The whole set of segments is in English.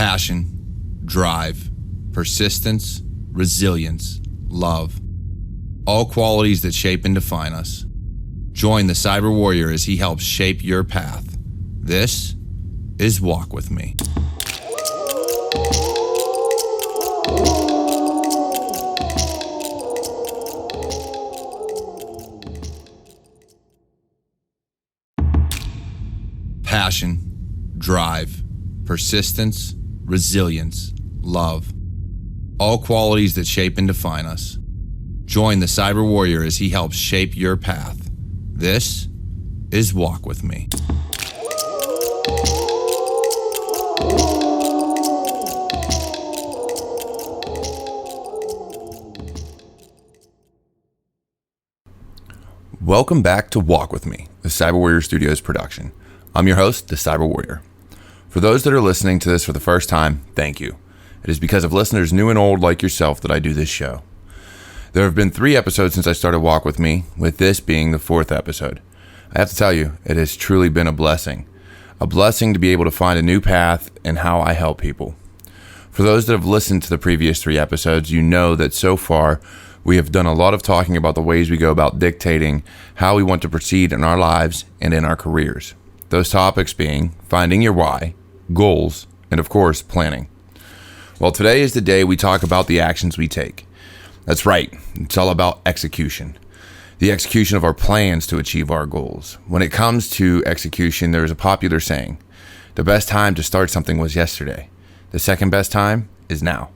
passion, drive, persistence, resilience, love. All qualities that shape and define us. Join the Cyber Warrior as he helps shape your path. This is Walk With Me. Passion, drive, persistence, resilience, love. All qualities that shape and define us. Join the Cyber Warrior as he helps shape your path. This is Walk With Me. Welcome back to Walk With Me, the Cyber Warrior Studios production. I'm your host, the Cyber Warrior. For those that are listening to this for the first time, thank you. It is because of listeners new and old like yourself that I do this show. There have been 3 episodes since I started Walk With Me, with this being the 4th episode. I have to tell you, it has truly been a blessing. A blessing to be able to find a new path in how I help people. For those that have listened to the previous 3 episodes, you know that so far we have done a lot of talking about the ways we go about dictating how we want to proceed in our lives and in our careers. Those topics being finding your why, goals, and of course, planning. Well, today is the day we talk about the actions we take. That's right, it's all about execution. The execution of our plans to achieve our goals. When it comes to execution, there is a popular saying, the best time to start something was yesterday. The second best time is now.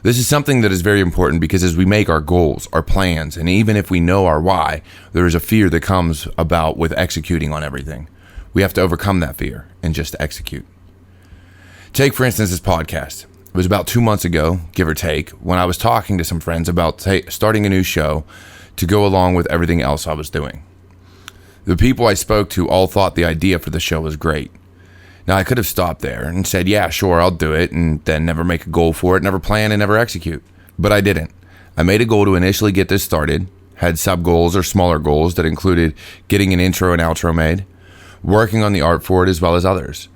This is something that is very important because as we make our goals, our plans, and even if we know our why, there is a fear that comes about with executing on everything. We have to overcome that fear and just execute. Take, for instance, this podcast. It was about 2 months ago, give or take, when I was talking to some friends about starting a new show to go along with everything else I was doing. The people I spoke to all thought the idea for the show was great. Now, I could have stopped there and said, yeah, sure, I'll do it, and then never make a goal for it, never plan, and never execute. But I didn't. I made a goal to initially get this started, had sub-goals or smaller goals that included getting an intro and outro made, working on the art for it as well as others.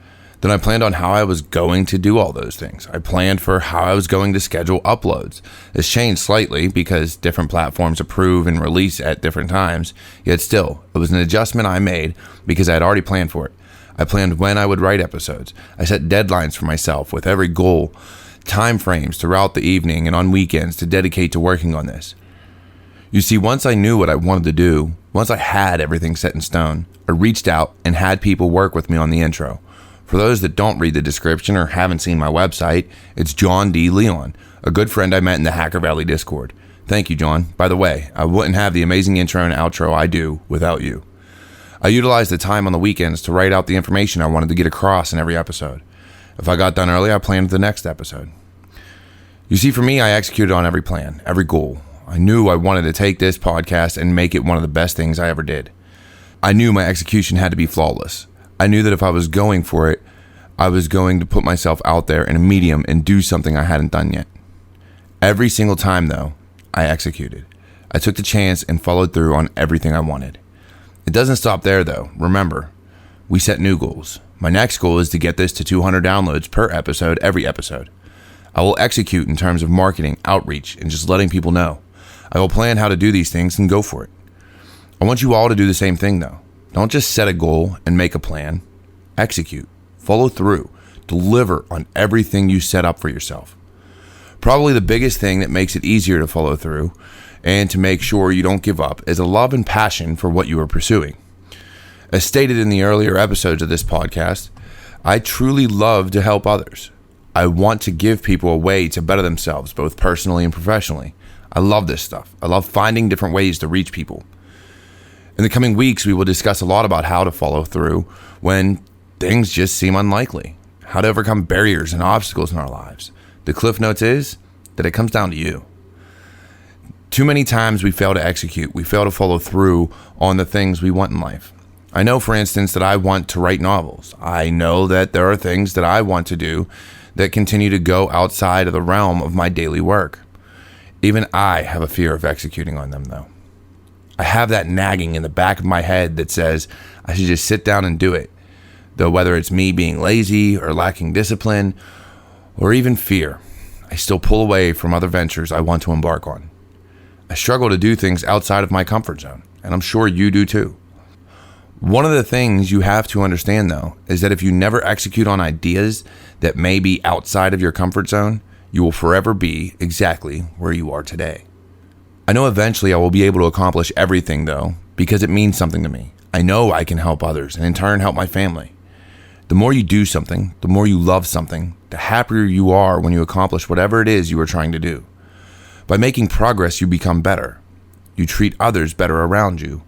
Then I planned on how I was going to do all those things. I planned for how I was going to schedule uploads. This changed slightly because different platforms approve and release at different times, yet still, it was an adjustment I made because I had already planned for it. I planned when I would write episodes. I set deadlines for myself with every goal, time frames throughout the evening and on weekends to dedicate to working on this. You see, once I knew what I wanted to do, once I had everything set in stone, I reached out and had people work with me on the intro. For those that don't read the description or haven't seen my website, it's John D. Leon, a good friend I met in the Hacker Valley Discord. Thank you, John. By the way, I wouldn't have the amazing intro and outro I do without you. I utilized the time on the weekends to write out the information I wanted to get across in every episode. If I got done early, I planned the next episode. You see, for me, I executed on every plan, every goal. I knew I wanted to take this podcast and make it one of the best things I ever did. I knew my execution had to be flawless. I knew that if I was going for it, I was going to put myself out there in a medium and do something I hadn't done yet. Every single time, though, I executed. I took the chance and followed through on everything I wanted. It doesn't stop there, though. Remember, we set new goals. My next goal is to get this to 200 downloads per episode, every episode. I will execute in terms of marketing, outreach, and just letting people know. I will plan how to do these things and go for it. I want you all to do the same thing, though. Don't just set a goal and make a plan. Execute. Follow through. Deliver on everything you set up for yourself. Probably the biggest thing that makes it easier to follow through and to make sure you don't give up is a love and passion for what you are pursuing. As stated in the earlier episodes of this podcast, I truly love to help others. I want to give people a way to better themselves, both personally and professionally. I love this stuff. I love finding different ways to reach people. In the coming weeks, we will discuss a lot about how to follow through when things just seem unlikely, how to overcome barriers and obstacles in our lives. The cliff notes is that it comes down to you. Too many times we fail to execute. We fail to follow through on the things we want in life. I know, for instance, that I want to write novels. I know that there are things that I want to do that continue to go outside of the realm of my daily work. Even I have a fear of executing on them, though. I have that nagging in the back of my head that says I should just sit down and do it. Though whether it's me being lazy or lacking discipline or even fear, I still pull away from other ventures I want to embark on. I struggle to do things outside of my comfort zone, and I'm sure you do too. One of the things you have to understand, though, is that if you never execute on ideas that may be outside of your comfort zone, you will forever be exactly where you are today. I know eventually I will be able to accomplish everything, though, because it means something to me. I know I can help others and in turn help my family. The more you do something, the more you love something, the happier you are when you accomplish whatever it is you are trying to do. By making progress, you become better. You treat others better around you,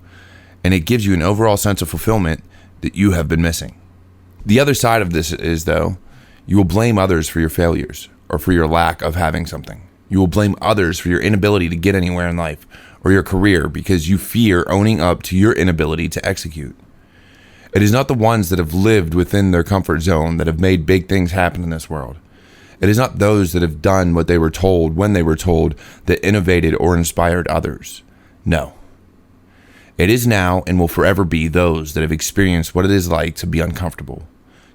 and it gives you an overall sense of fulfillment that you have been missing. The other side of this is, though, you will blame others for your failures or for your lack of having something. You will blame others for your inability to get anywhere in life or your career because you fear owning up to your inability to execute. It is not the ones that have lived within their comfort zone that have made big things happen in this world. It is not those that have done what they were told when they were told that innovated or inspired others. No. It is now and will forever be those that have experienced what it is like to be uncomfortable,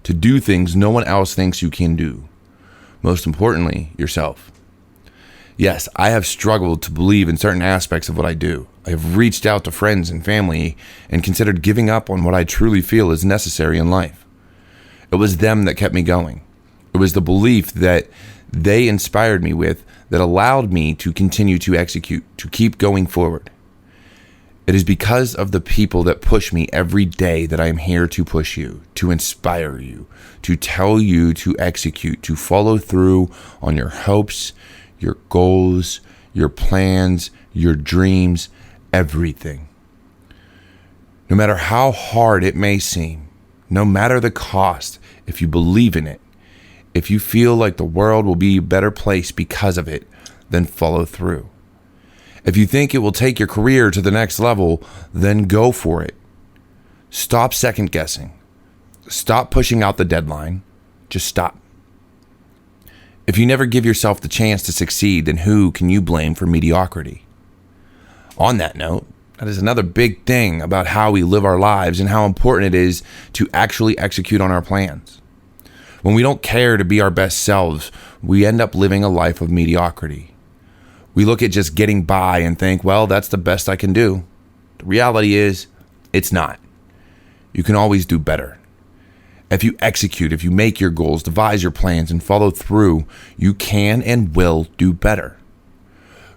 to do things no one else thinks you can do. Most importantly, yourself. Yes, I have struggled to believe in certain aspects of what I do. I have reached out to friends and family and considered giving up on what I truly feel is necessary in life. It was them that kept me going. It was the belief that they inspired me with that allowed me to continue to execute, to keep going forward. It is because of the people that push me every day that I am here to push you, to inspire you, to tell you to execute, to follow through on your hopes, your goals, your plans, your dreams, everything. No matter how hard it may seem, no matter the cost, if you believe in it, if you feel like the world will be a better place because of it, then follow through. If you think it will take your career to the next level, then go for it. Stop second guessing. Stop pushing out the deadline. Just stop. If you never give yourself the chance to succeed, then who can you blame for mediocrity? On that note, that is another big thing about how we live our lives and how important it is to actually execute on our plans. When we don't care to be our best selves, we end up living a life of mediocrity. We look at just getting by and think, well, that's the best I can do. The reality is, it's not. You can always do better. If you execute, if you make your goals, devise your plans, and follow through, you can and will do better.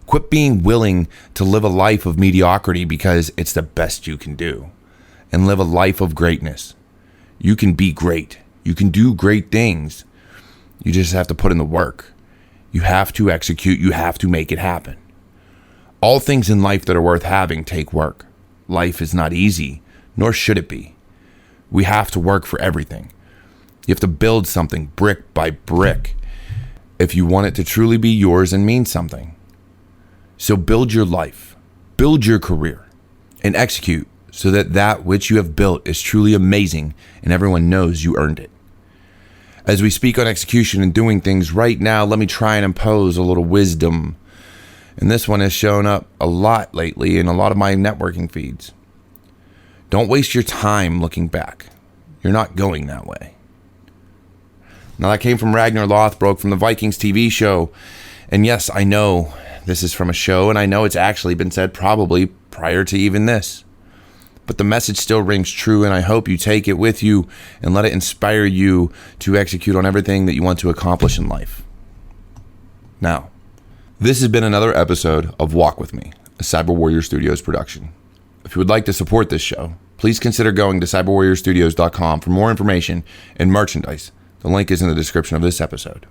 Quit being willing to live a life of mediocrity because it's the best you can do, and live a life of greatness. You can be great. You can do great things. You just have to put in the work. You have to execute. You have to make it happen. All things in life that are worth having take work. Life is not easy, nor should it be. We have to work for everything. You have to build something brick by brick if you want it to truly be yours and mean something. So build your life, build your career, and execute so that that which you have built is truly amazing and everyone knows you earned it. As we speak on execution and doing things right now, let me try and impose a little wisdom. And this one has shown up a lot lately in a lot of my networking feeds. Don't waste your time looking back. You're not going that way. Now that came from Ragnar Lothbrok from the Vikings TV show. And yes, I know this is from a show, and I know it's actually been said probably prior to even this. But the message still rings true, and I hope you take it with you and let it inspire you to execute on everything that you want to accomplish in life. Now, this has been another episode of Walk With Me, a Cyber Warrior Studios production. If you would like to support this show, please consider going to cyberwarriorstudios.com for more information and merchandise. The link is in the description of this episode.